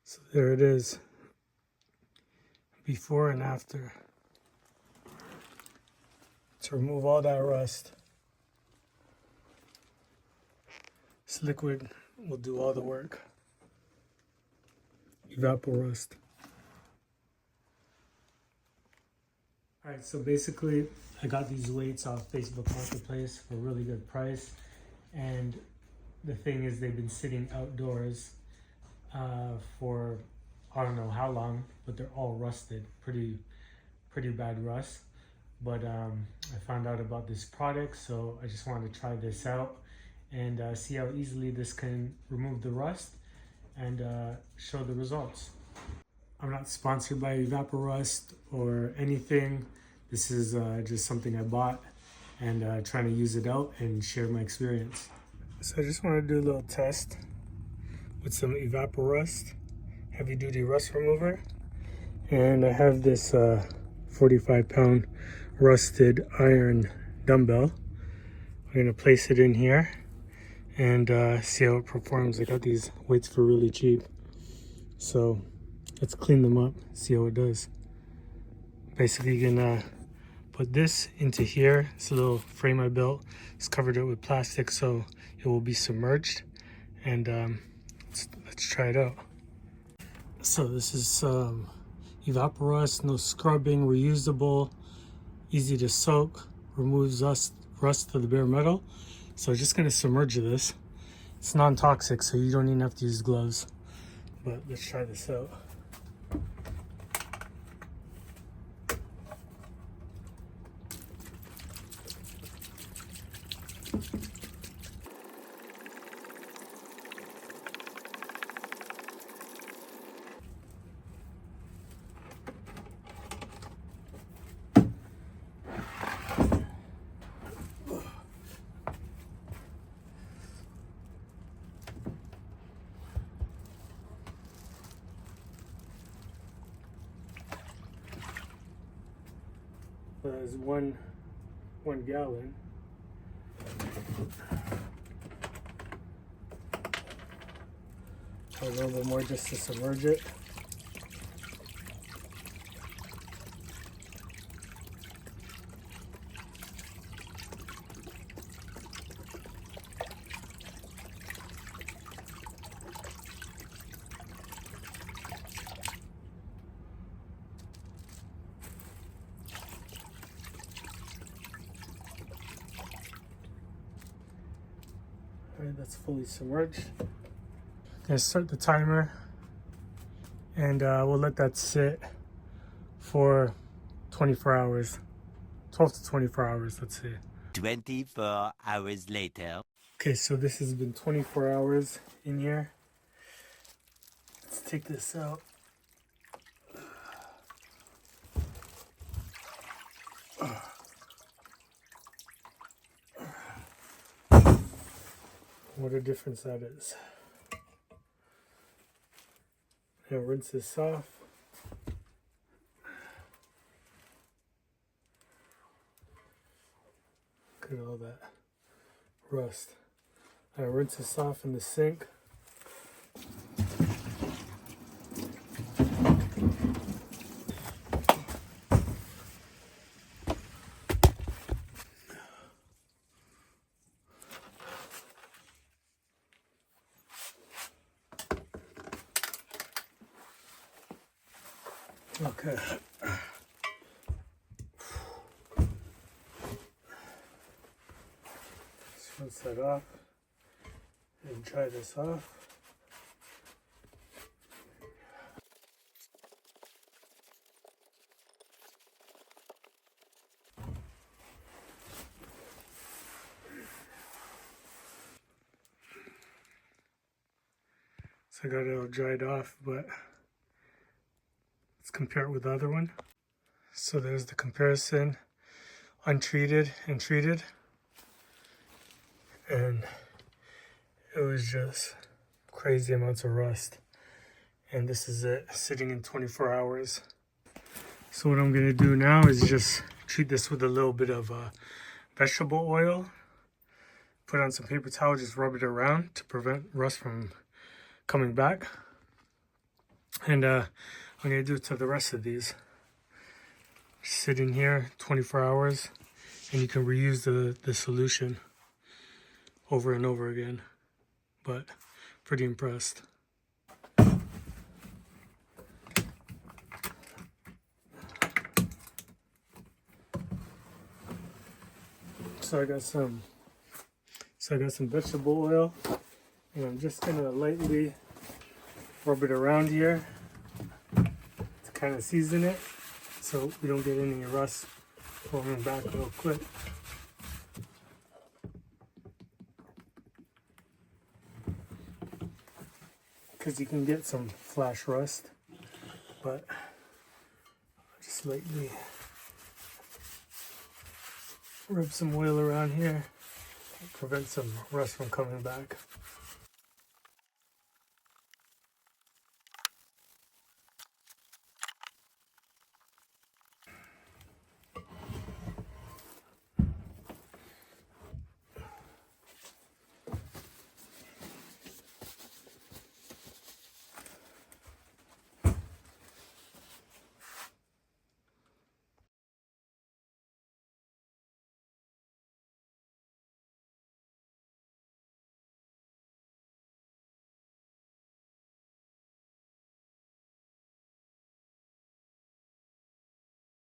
So there it is, before and after, to remove all that rust. This liquid will do all the work. Evapo-Rust. Alright, so basically I got these weights off Facebook Marketplace for a really good price, and the thing is they've been sitting outdoors for I don't know how long, but they're all rusted, pretty bad rust. But I found out about this product, so I just wanted to try this out and see how easily this can remove the rust and show the results. I'm not sponsored by Evapo-Rust or anything. This is just something I bought and trying to use it out and share my experience. So I just want to do a little test with some Evapo-Rust, heavy duty rust remover. And I have this 45-pound rusted iron dumbbell. I'm going to place it in here and see how it performs. I got these weights for really cheap. So let's clean them up, see how it does. Basically, you're gonna put this into here. It's a little frame I built. It's covered it with plastic so it will be submerged. And let's try it out. So this is Evapo-Rust, no scrubbing, reusable, easy to soak, removes rust to the bare metal. So I'm just gonna submerge this. It's non-toxic, so you don't even have to use gloves. But let's try this out. There's one gallon. A little bit more just to submerge it. Alright, that's fully submerged. Gonna start the timer and we'll let that sit for 24 hours. 12 to 24 hours, let's see. 24 hours later. Okay, so this has been 24 hours in here. Let's take this out. What a difference that is. Now rinse this off. Look at all that rust. I rinse this off in the sink. Okay. Let's rinse that off and dry this off. So I got it all dried off, but let's compare it with the other one. So there's the comparison, untreated and treated. And it was just crazy amounts of rust. And this is it, sitting in 24 hours. So what I'm gonna do now is just treat this with a little bit of vegetable oil. Put on some paper towel, just rub it around to prevent rust from coming back. And I'm gonna do it to the rest of these. Sit in here 24 hours and you can reuse the solution over and over again. But pretty impressed. So I got some vegetable oil, and I'm just gonna lightly rub it around here to kind of season it so we don't get any rust forming back real quick. Because you can get some flash rust, but just lightly rub some oil around here, prevent some rust from coming back.